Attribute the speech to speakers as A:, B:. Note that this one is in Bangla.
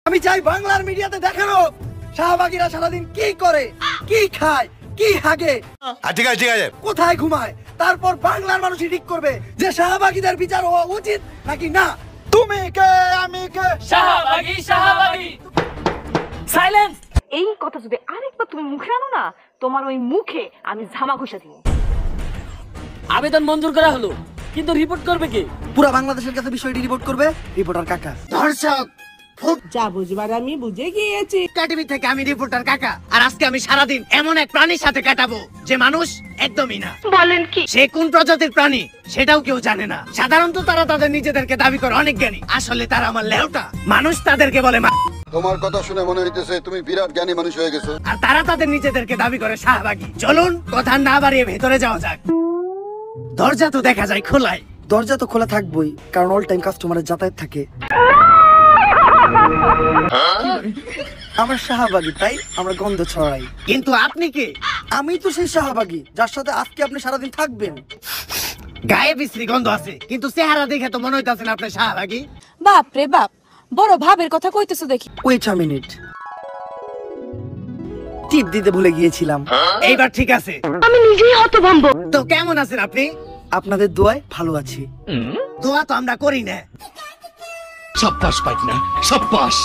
A: আমি চাই বাংলার মিডিয়াতে দেখানো শাহবাগীরা সারাদিন কি করে, কি খায়, কি হাগে,
B: ঠিক আছে ঠিক আছে,
A: কোথায় ঘুমায়। তারপর বাংলার মানুষই ঠিক করবে যে শাহবাগীদের বিচার হওয়া উচিত নাকি না। তুমি কে, আমি কে,
C: শাহবাগী শাহবাগী। সাইলেন্স।
D: এই কথা যদি আরেকবার তুমি মুখে আনো না, তোমার ওই মুখে আমি ঝামা ঘষে দিব।
C: আবেদন মঞ্জুর করা হলো, কিন্তু রিপোর্ট করবে কে?
A: পুরা বাংলাদেশের কাছে বিষয়টি রিপোর্ট করবে রিপোর্টার কাকা।
E: দর্শক,
F: যা বুঝবার আমি বুঝে গিয়েছি।
E: টিভি থেকে আমি রিপোর্টার কাকা, আর আজকে আমি সারাদিন এমন এক প্রাণীর সাথে কাটাবো যে মানুষ একদমই না।
D: বলেন কি?
E: সে কোন প্রজাতির প্রাণী সেটাও কেউ জানে না। সাধারণত তারা তাদের নিজেদেরকে দাবি করে অনেক জ্ঞানী, আসলে তারা আমার লেউটা। মানুষ তাদেরকে বলে
G: তোমার কথা শুনে মনে হইতেছে তুমি বিরাট জ্ঞানী মানুষ হয়ে গেছো।
E: আর তারা তাদের নিজেদেরকে দাবি করে শাহবাগী। চলুন কথা না বাড়িয়ে ভেতরে যাওয়া যাক। দরজা তো দেখা যায় খোলাই।
A: দরজা তো খোলা থাকবোই, কারণ অল টাইম কাস্টমারের যাতায়াত থাকে। আমরা শাহবাগী, তাই আমরা গন্ধ ছড়াই।
E: কিন্তু আপনি কে?
A: আমি তো সেই শাহবাগী যার সাথে আজকে আপনি সারাদিন থাকবেন।
E: গায়ে বিশ্রী গন্ধ আছে, কিন্তু চেহারা দেখে তো মনে হইতাছে না আপনি শাহবাগী।
F: বাপ রে বাপ, বড় ভাবের কথা কইতেছো দেখি।
A: ওয়েট আ মিনিট, টিপ দিতে ভুলে গিয়েছিলাম।
E: এইবার ঠিক আছে।
D: আমি নিজেই হতভম্ব।
E: তো কেমন আছেন আপনি?
A: আপনাদের দোয়ায় ভালো আছি।
E: দোয়া তো আমরা করি না।
B: সাব্বাস পাইক না, সাব্বাস।